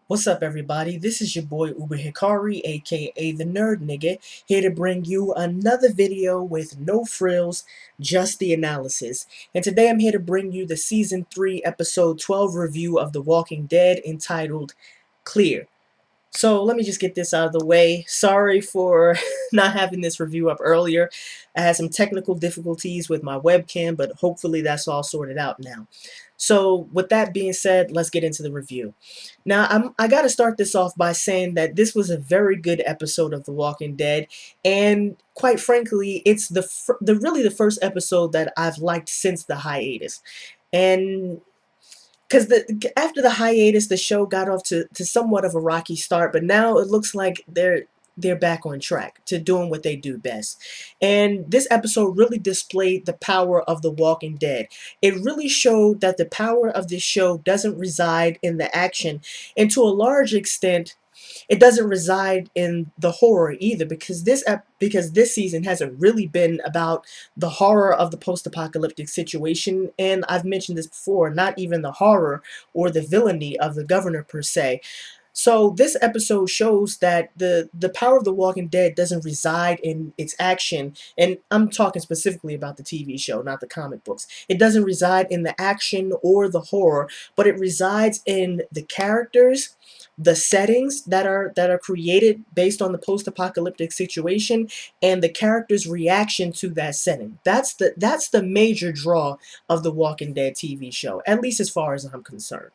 What's up, everybody? This is your boy Uber Hikari, aka the Nerd Nigga, here to bring you another video with no frills, just the analysis. And today I'm here to bring you the Season 3, Episode 12 review of The Walking Dead entitled Clear. So let me just get this out of the way. Sorry for not having this review up earlier. I had some technical difficulties with my webcam, but hopefully that's all sorted out now. So with that being said, let's get into the review. Now, I got to start this off by saying that this was a very good episode of The Walking Dead, and quite frankly, it's the really the first episode that I've liked since the hiatus. And because after the hiatus, the show got off to somewhat of a rocky start, but now it looks like they're back on track to doing what they do best. And this episode really displayed the power of The Walking Dead. It really showed that the power of this show doesn't reside in the action, and to a large extent, it doesn't reside in the horror either, because this season hasn't really been about the horror of the post-apocalyptic situation, and I've mentioned this before, not even the horror or the villainy of the governor per se. So this episode shows that the power of The Walking Dead doesn't reside in its action, and I'm talking specifically about the TV show, not the comic books. It doesn't reside in the action or the horror, but it resides in the characters, the settings that are created based on the post-apocalyptic situation, and the characters' reaction to that setting. That's the major draw of the Walking Dead TV show, at least as far as I'm concerned.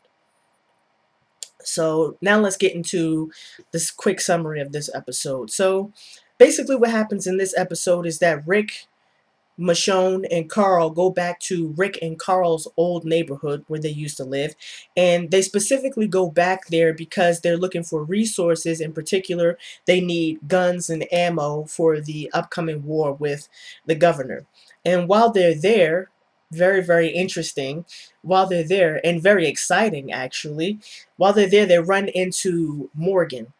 So now let's get into this quick summary of this episode. So basically what happens in this episode is that Rick, Michonne, and Carl go back to Rick and Carl's old neighborhood where they used to live. And they specifically go back there because they're looking for resources. In particular, they need guns and ammo for the upcoming war with the governor. And while they're there, very, very interesting, while they're there, and very exciting actually, while they're there, they run into Morgan.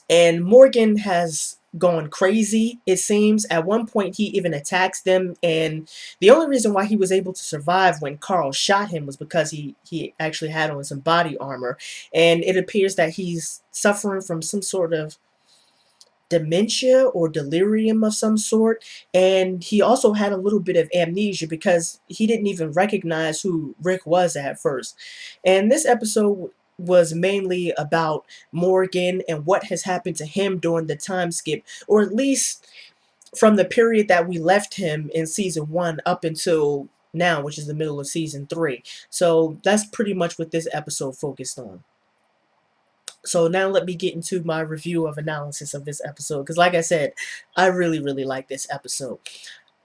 And Morgan has gone crazy, it seems. At one point, he even attacks them, and the only reason why he was able to survive when Carl shot him was because he actually had on some body armor, and it appears that he's suffering from some sort of dementia or delirium of some sort, and he also had a little bit of amnesia because he didn't even recognize who Rick was at first. And this episode was mainly about Morgan and what has happened to him during the time skip, or at least from the period that we left him in season 1 up until now, which is the middle of season 3. So that's pretty much what this episode focused on. So now let me get into my review of analysis of this episode, because like I said, I really, really like this episode.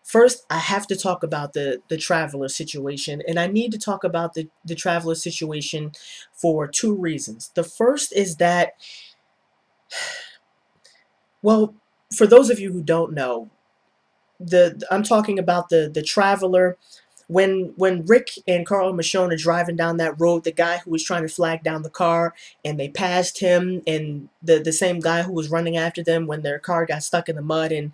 First, I have to talk about the traveler situation, and I need to talk about the traveler situation for two reasons. The first is that, well, for those of you who don't know, I'm talking about the traveler. When Rick and Carl and Michonne are driving down that road, the guy who was trying to flag down the car, and they passed him, and the same guy who was running after them when their car got stuck in the mud, and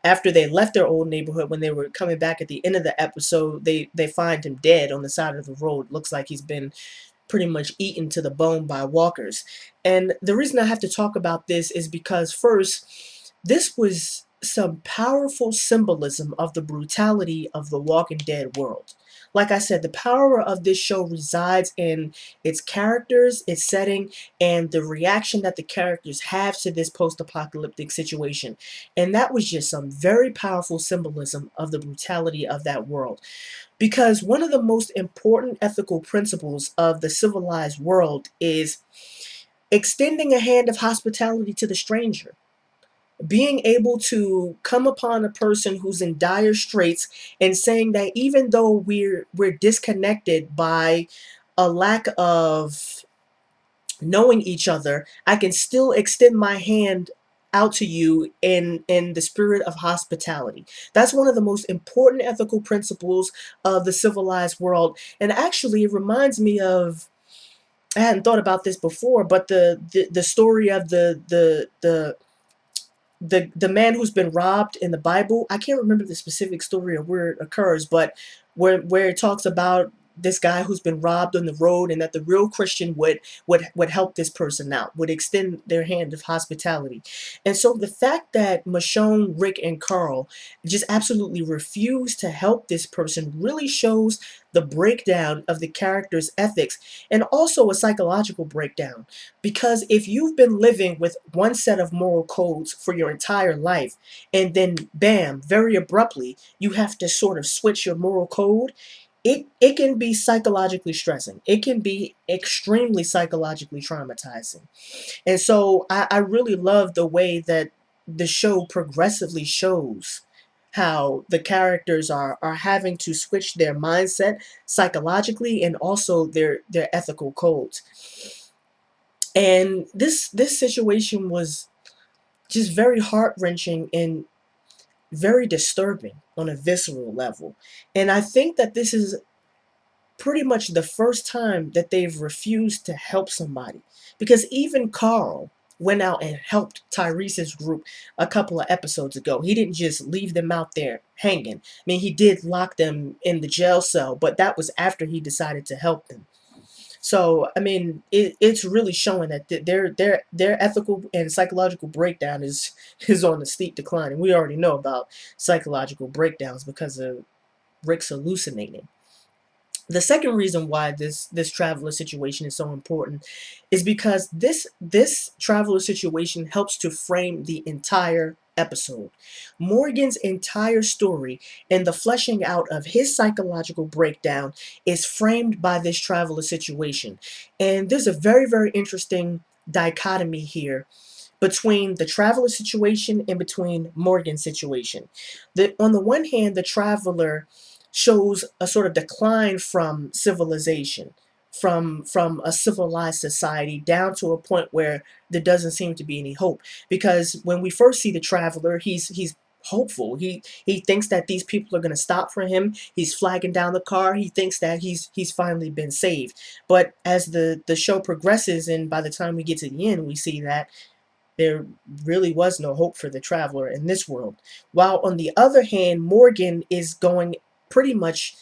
after they left their old neighborhood, when they were coming back at the end of the episode, they find him dead on the side of the road. Looks like he's been pretty much eaten to the bone by walkers. And the reason I have to talk about this is because, first, this was some powerful symbolism of the brutality of the Walking Dead world. Like I said, the power of this show resides in its characters, its setting, and the reaction that the characters have to this post-apocalyptic situation. And that was just some very powerful symbolism of the brutality of that world. Because one of the most important ethical principles of the civilized world is extending a hand of hospitality to the stranger. Being able to come upon a person who's in dire straits and saying that even though we're disconnected by a lack of knowing each other, I can still extend my hand out to you in the spirit of hospitality. That's one of the most important ethical principles of the civilized world. And actually, it reminds me of, I hadn't thought about this before, but the story of the man who's been robbed in the Bible. I can't remember the specific story or where it occurs, but where it talks about this guy who's been robbed on the road, and that the real Christian would help this person out, would extend their hand of hospitality. And so the fact that Michonne, Rick, and Carl just absolutely refuse to help this person really shows the breakdown of the character's ethics, and also a psychological breakdown. Because if you've been living with one set of moral codes for your entire life, and then bam, very abruptly, you have to sort of switch your moral code, it can be psychologically stressing. It can be extremely psychologically traumatizing. And so I really love the way that the show progressively shows how the characters are having to switch their mindset psychologically, and also their ethical codes. And this situation was just very heart-wrenching and very disturbing on a visceral level. And I think that this is pretty much the first time that they've refused to help somebody. Because even Carl went out and helped Tyrese's group a couple of episodes ago. He didn't just leave them out there hanging. I mean, he did lock them in the jail cell, but that was after he decided to help them. So, I mean, it's really showing that their ethical and psychological breakdown is on a steep decline. And we already know about psychological breakdowns because of Rick's hallucinating. The second reason why this traveler situation is so important is because this traveler situation helps to frame the entire episode. Morgan's entire story and the fleshing out of his psychological breakdown is framed by this traveler situation. And there's a very, very interesting dichotomy here between the traveler situation and between Morgan's situation. On the one hand, the traveler shows a sort of decline from civilization, from a civilized society down to a point where there doesn't seem to be any hope. Because when we first see the traveler, he's hopeful. He thinks that these people are going to stop for him. He's flagging down the car. He thinks that he's finally been saved. But as the show progresses, and by the time we get to the end, we see that there really was no hope for the traveler in this world. While on the other hand, Morgan is going pretty much,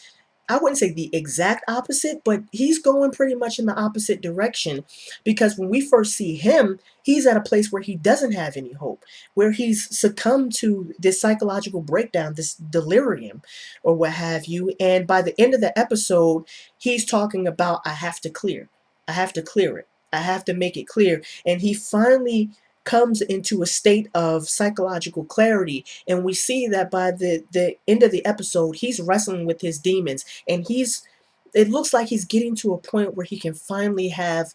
I wouldn't say the exact opposite, but he's going pretty much in the opposite direction. Because when we first see him, he's at a place where he doesn't have any hope, where he's succumbed to this psychological breakdown, this delirium, or what have you. And by the end of the episode, he's talking about, I have to clear. I have to clear it. I have to make it clear. And he finally comes into a state of psychological clarity, and we see that by the end of the episode, he's wrestling with his demons, and it looks like he's getting to a point where he can finally have,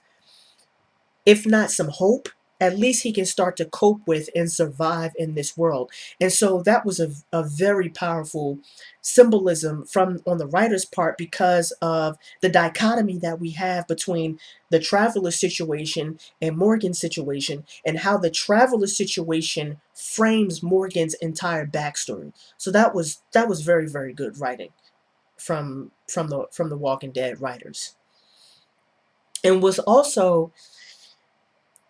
if not some hope, at least he can start to cope with and survive in this world. And so that was a very powerful symbolism from on the writer's part, because of the dichotomy that we have between the traveler situation and Morgan's situation, and how the traveler situation frames Morgan's entire backstory. So that was very, very good writing from the Walking Dead writers. And was also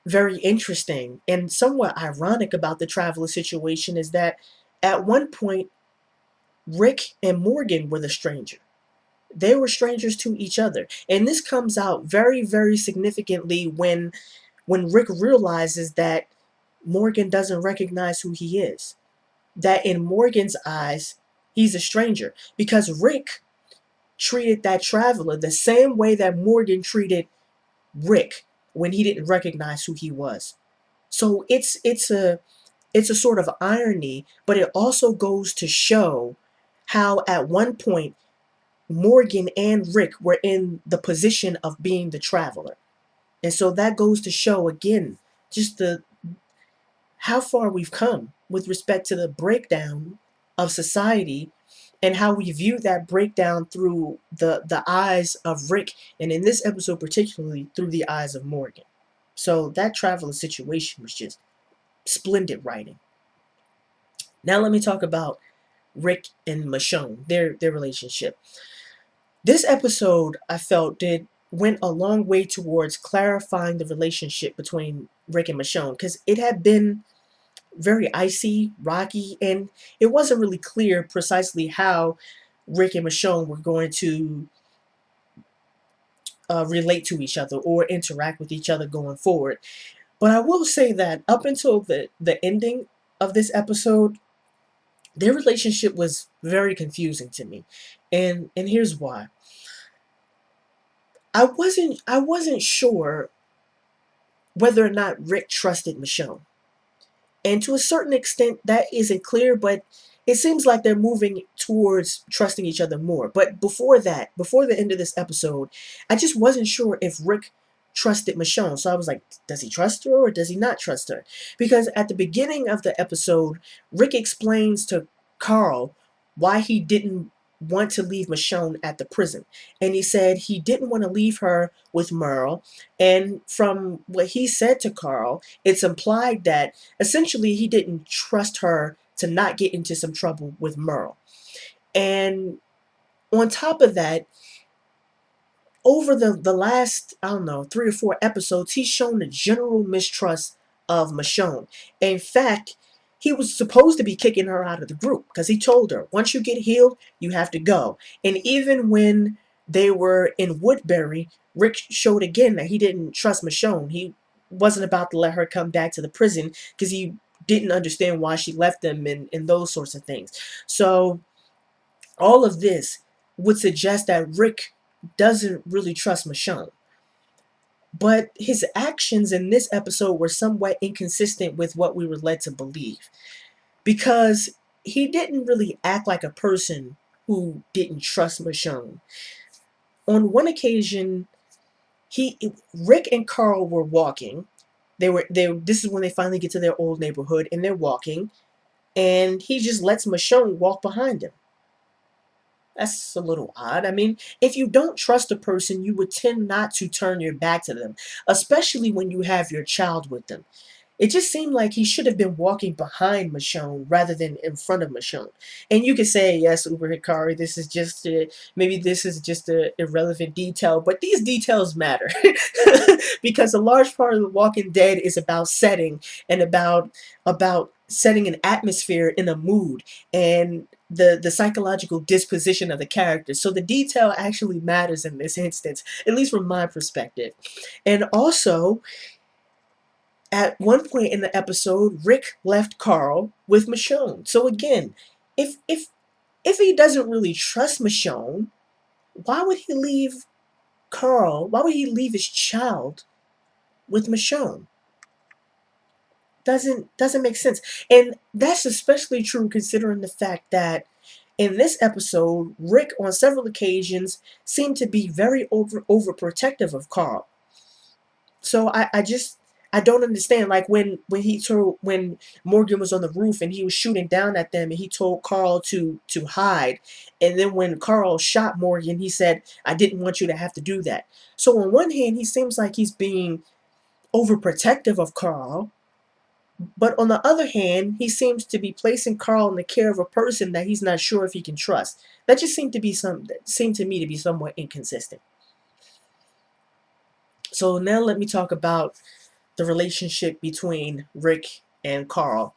very interesting and somewhat ironic about the traveler situation is that at one point, Rick and Morgan were the stranger. They were strangers to each other. And this comes out very, very significantly when Rick realizes that Morgan doesn't recognize who he is. That in Morgan's eyes, he's a stranger. Because Rick treated that traveler the same way that Morgan treated Rick when he didn't recognize who he was. So it's a sort of irony, but it also goes to show how at one point Morgan and Rick were in the position of being the traveler. And so that goes to show again just the how far we've come with respect to the breakdown of society, and how we view that breakdown through the eyes of Rick, and in this episode particularly through the eyes of Morgan. So that traveler situation was just splendid writing. Now let me talk about Rick and Michonne, their relationship. This episode, I felt, did went a long way towards clarifying the relationship between Rick and Michonne, because it had been very icy, rocky, and it wasn't really clear precisely how Rick and Michonne were going to relate to each other or interact with each other going forward. But I will say that up until the ending of this episode, their relationship was very confusing to me. And here's why. I wasn't sure whether or not Rick trusted Michonne. And to a certain extent, that isn't clear, but it seems like they're moving towards trusting each other more. But before that, before the end of this episode, I just wasn't sure if Rick trusted Michonne. So I was like, does he trust her or does he not trust her? Because at the beginning of the episode, Rick explains to Carl why he didn't want to leave Michonne at the prison. And he said he didn't want to leave her with Merle. And from what he said to Carl, it's implied that essentially he didn't trust her to not get into some trouble with Merle. And on top of that, over the last, I don't know, 3 or 4 episodes, he's shown a general mistrust of Michonne. In fact, he was supposed to be kicking her out of the group because he told her, once you get healed, you have to go. And even when they were in Woodbury, Rick showed again that he didn't trust Michonne. He wasn't about to let her come back to the prison because he didn't understand why she left him and those sorts of things. So all of this would suggest that Rick doesn't really trust Michonne. But his actions in this episode were somewhat inconsistent with what we were led to believe. Because he didn't really act like a person who didn't trust Michonne. On one occasion, he Rick and Carl were walking. This is when they finally get to their old neighborhood and they're walking, and he just lets Michonne walk behind him. That's a little odd. I mean, if you don't trust a person, you would tend not to turn your back to them, especially when you have your child with them. It just seemed like he should have been walking behind Michonne rather than in front of Michonne. And you could say, yes, Uber Hikari, maybe this is just a irrelevant detail, but these details matter. Because a large part of The Walking Dead is about setting and about setting an atmosphere in a mood and the psychological disposition of the characters. So the detail actually matters in this instance, at least from my perspective. And also, at one point in the episode, Rick left Carl with Michonne. So again, if he doesn't really trust Michonne, why would he leave Carl? Why would he leave his child with Michonne? Doesn't make sense. And that's especially true considering the fact that in this episode, Rick on several occasions seemed to be very overprotective of Carl. So I don't understand. Like when Morgan was on the roof and he was shooting down at them and he told Carl to hide, and then when Carl shot Morgan, he said, I didn't want you to have to do that. So on one hand, he seems like he's being overprotective of Carl, but on the other hand, he seems to be placing Carl in the care of a person that he's not sure if he can trust. That just seemed to me to be somewhat inconsistent. So now let me talk about the relationship between Rick and Carl.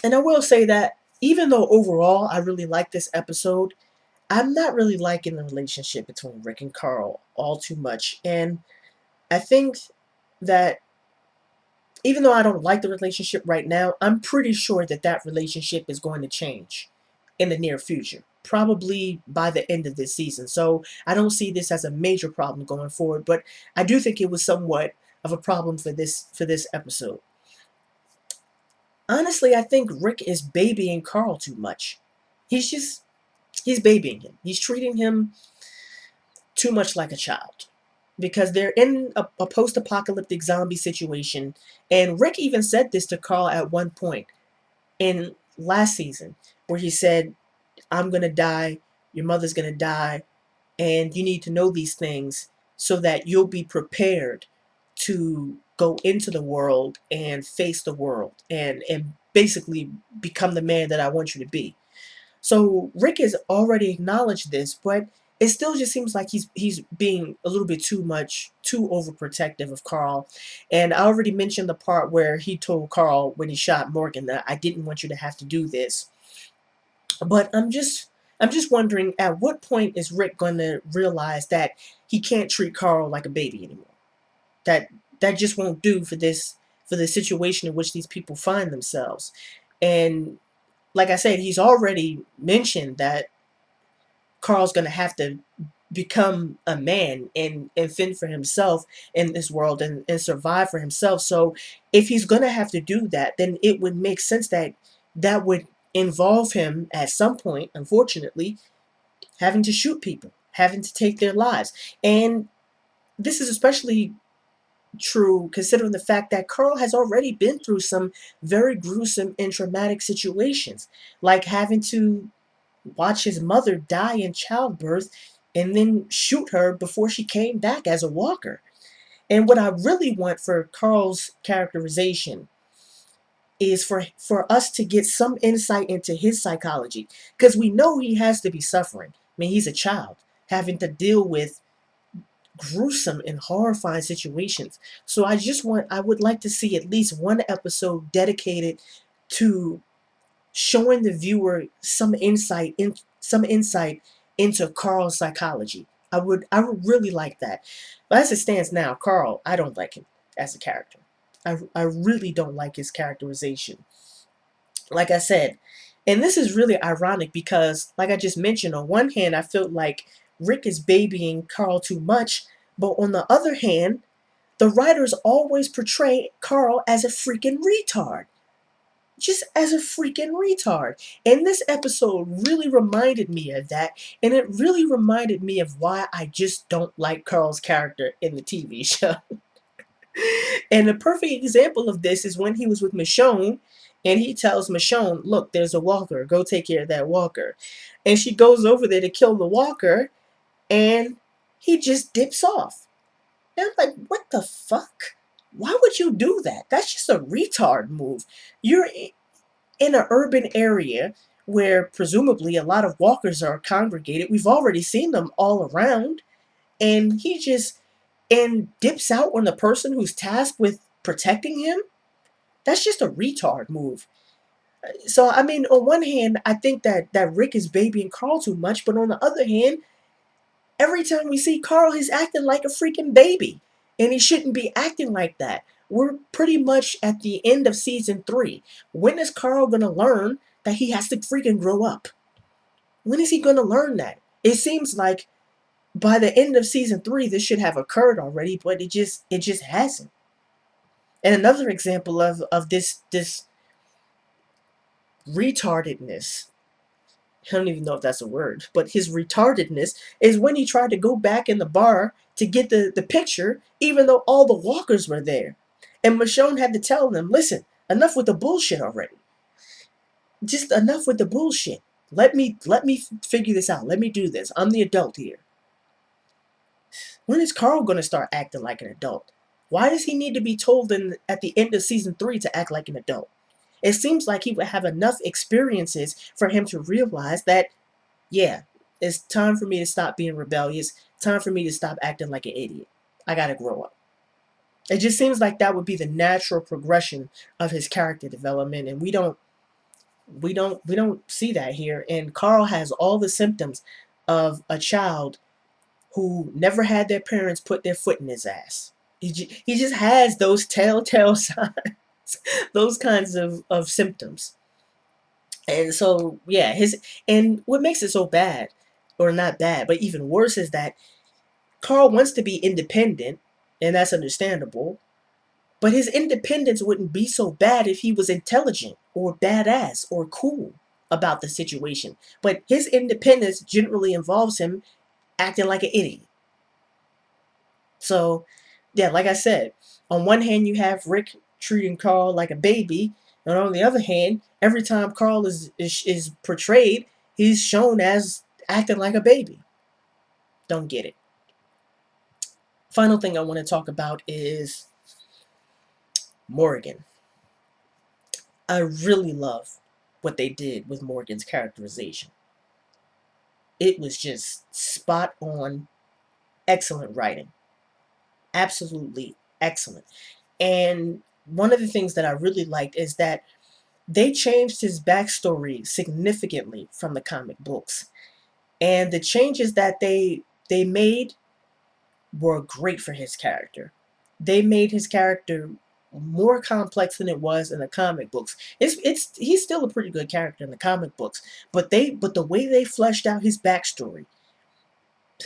And I will say that even though overall I really like this episode, I'm not really liking the relationship between Rick and Carl all too much. And I think that even though I don't like the relationship right now, I'm pretty sure that that relationship is going to change in the near future, probably by the end of this season. So I don't see this as a major problem going forward, but I do think it was somewhat of a problem for this episode. Honestly, I think Rick is babying Carl too much. He's babying him. He's treating him too much like a child because they're in a post-apocalyptic zombie situation. And Rick even said this to Carl at one point in last season, where he said, I'm going to die, your mother's going to die, and you need to know these things so that you'll be prepared to go into the world and face the world and basically become the man that I want you to be. So Rick has already acknowledged this, but it still just seems like he's being a little bit too overprotective of Carl. And I already mentioned the part where he told Carl when he shot Morgan that I didn't want you to have to do this. But I'm just wondering, at what point is Rick going to realize that he can't treat Carl like a baby anymore? That that just won't do for this, for the situation in which these people find themselves. And like I said, he's already mentioned that Carl's going to have to become a man and fend for himself in this world and survive for himself. So if he's going to have to do that, then it would make sense that that would involve him at some point, unfortunately, having to shoot people, having to take their lives. And this is especially true considering the fact that Carl has already been through some very gruesome and traumatic situations, like having to watch his mother die in childbirth and then shoot her before she came back as a walker. And what I really want for Carl's characterization is for us to get some insight into his psychology, because we know he has to be suffering. I mean, he's a child having to deal with gruesome and horrifying situations. So I would like to see at least one episode dedicated to showing the viewer some insight into Carl's psychology. I would really like that. But as it stands now, Carl, I don't like him as a character. I really don't like his characterization. Like I said, and this is really ironic because, like I just mentioned, on one hand, I felt like Rick is babying Carl too much, but on the other hand, the writers always portray Carl as a freaking retard, just as a freaking retard. And this episode really reminded me of that, and it really reminded me of why I just don't like Carl's character in the TV show. And a perfect example of this is when he was with Michonne, and he tells Michonne, "Look, there's a walker. Go take care of that walker." And she goes over there to kill the walker, and he just dips off. And I'm like, what the fuck? Why would you do that? That's just a retard move. You're in an urban area where presumably a lot of walkers are congregated. We've already seen them all around. And he just and dips out on the person who's tasked with protecting him. That's just a retard move. So I mean, on one hand, I think that Rick is babying Carl too much, but on the other hand, every time we see Carl, he's acting like a freaking baby. And he shouldn't be acting like that. We're pretty much at the end of season 3. When is Carl gonna learn that he has to freaking grow up? When is he gonna learn that? It seems like by the end of season 3 this should have occurred already, but it just hasn't. And another example of this retardedness, I don't even know if that's a word, but his retardedness is when he tried to go back in the bar to get the picture, even though all the walkers were there. And Michonne had to tell them, listen, enough with the bullshit already. Just enough with the bullshit. Let me figure this out. Let me do this. I'm the adult here. When is Carl going to start acting like an adult? Why does he need to be told at the end of season 3 to act like an adult? It seems like he would have enough experiences for him to realize that, yeah, it's time for me to stop being rebellious. Time for me to stop acting like an idiot. I gotta grow up. It just seems like that would be the natural progression of his character development, and we don't see that here. And Carl has all the symptoms of a child who never had their parents put their foot in his ass. He just has those telltale signs, those kinds of symptoms. And so, yeah, and what makes it so bad, or not bad, but even worse, is that Carl wants to be independent, and that's understandable. But his independence wouldn't be so bad if he was intelligent or badass or cool about the situation. But his independence generally involves him acting like an idiot. So, yeah, like I said, on one hand, you have Rick treating Carl like a baby, and on the other hand, every time Carl is portrayed, he's shown as acting like a baby. Don't get it. Final thing I want to talk about is Morgan. I really love what they did with Morgan's characterization. It was just spot on, excellent writing. Absolutely excellent. And one of the things that I really liked is that They changed his backstory significantly from the comic books. And the changes that they made were great for his character. They made his character more complex than it was in the comic books. It's he's still a pretty good character in the comic books, but the way they fleshed out his backstory,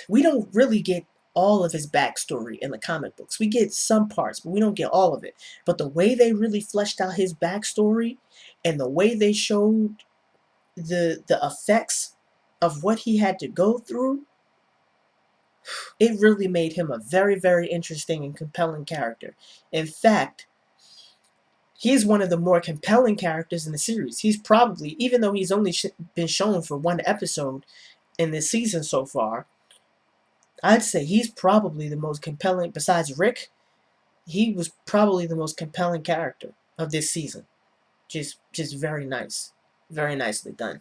we don't really get all of his backstory in the comic books. We get some parts, but we don't get all of it. But the way they really fleshed out his backstory and the way they showed the effects of what he had to go through, it really made him a very, very interesting and compelling character. In fact, he's one of the more compelling characters in the series. He's probably, even though he's only been shown for one episode in this season so far, I'd say he's probably the most compelling, besides Rick, he was probably the most compelling character of this season. Just very nice. Very nicely done.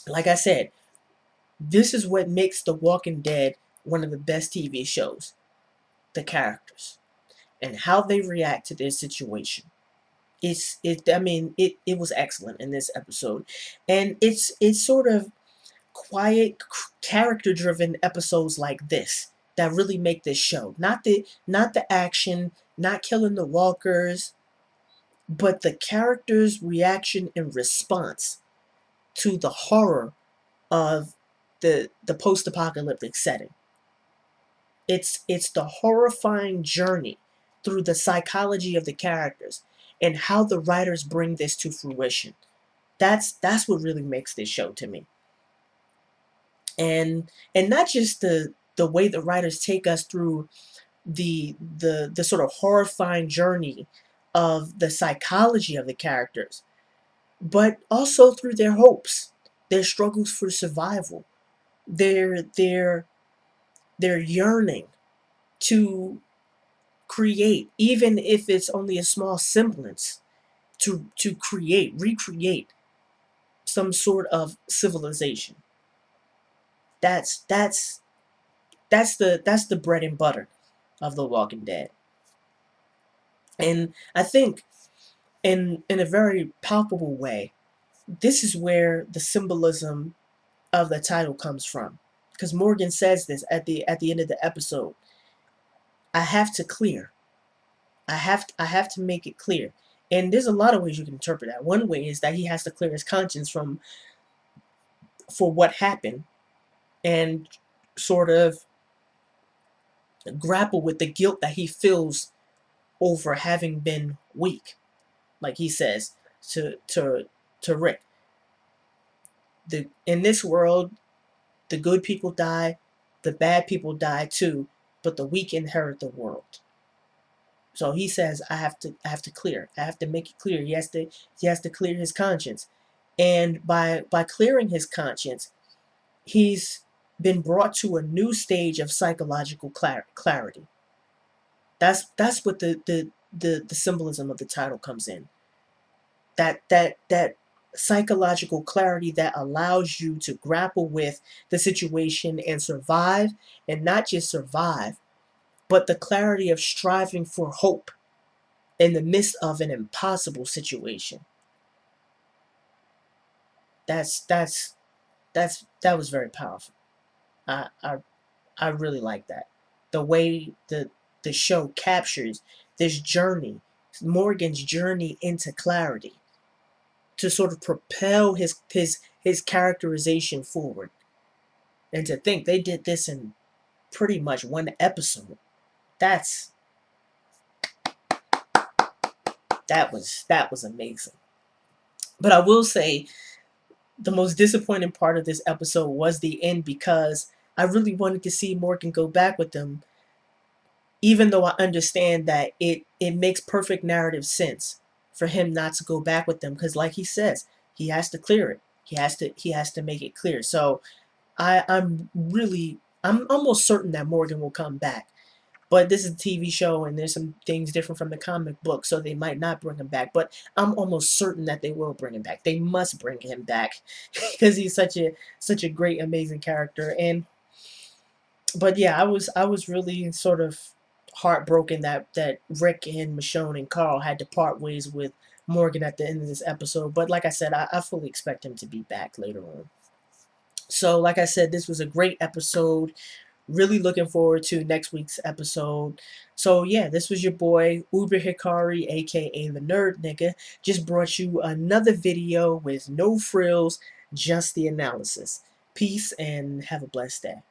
Like I said, this is what makes The Walking Dead one of the best TV shows. The characters and how they react to their situation. It was excellent in this episode. And it's sort of quiet, character driven episodes like this that really make this show. Not the action, not killing the walkers, but the characters' reaction and response to the horror of the post-apocalyptic setting. It's the horrifying journey through the psychology of the characters and how the writers bring this to fruition. That's what really makes this show to me. And not just the way the writers take us through the sort of horrifying journey of the psychology of the characters, but also through their hopes, their struggles for survival, their their yearning to create, even if it's only a small semblance, to recreate some sort of civilization. That's that's the bread and butter of The Walking Dead. And I think in a very palpable way, this is where the symbolism of the title comes from. Because Morgan says this at the end of the episode. I have to clear. I have to make it clear. And there's a lot of ways you can interpret that. One way is that he has to clear his conscience from for what happened and sort of grapple with the guilt that he feels over having been weak. Like he says to Rick, in this world, the good people die, the bad people die too, but the weak inherit the world. So he says, I have to clear. I have to make it clear. He has to clear his conscience. And by clearing his conscience, he's been brought to a new stage of psychological clarity. That's what the symbolism of the title comes in. That psychological clarity that allows you to grapple with the situation and survive, and not just survive, but the clarity of striving for hope in the midst of an impossible situation. That was very powerful. I I, I really like that. The way the show captures this journey, Morgan's journey into clarity, to sort of propel his characterization forward. And to think they did this in pretty much one episode. That's that was amazing. But I will say the most disappointing part of this episode was the end, because I really wanted to see Morgan go back with them, even though I understand that it makes perfect narrative sense for him not to go back with them, because like he says, he has to clear it. He has to make it clear. So I'm almost certain that Morgan will come back. But this is a TV show and there's some things different from the comic book, so they might not bring him back. But I'm almost certain that they will bring him back. They must bring him back because he's such a great, amazing character. And but yeah, I was really sort of heartbroken that Rick and Michonne and Carl had to part ways Morgan at the end of this episode. But like I said, I fully expect him to be back later on. So, like I said, this was a great episode. Really looking forward to next week's episode. So yeah, this was your boy Uber Hikari, aka the Nerd Nigga. Just brought you another video with no frills, just the analysis. Peace and have a blessed day.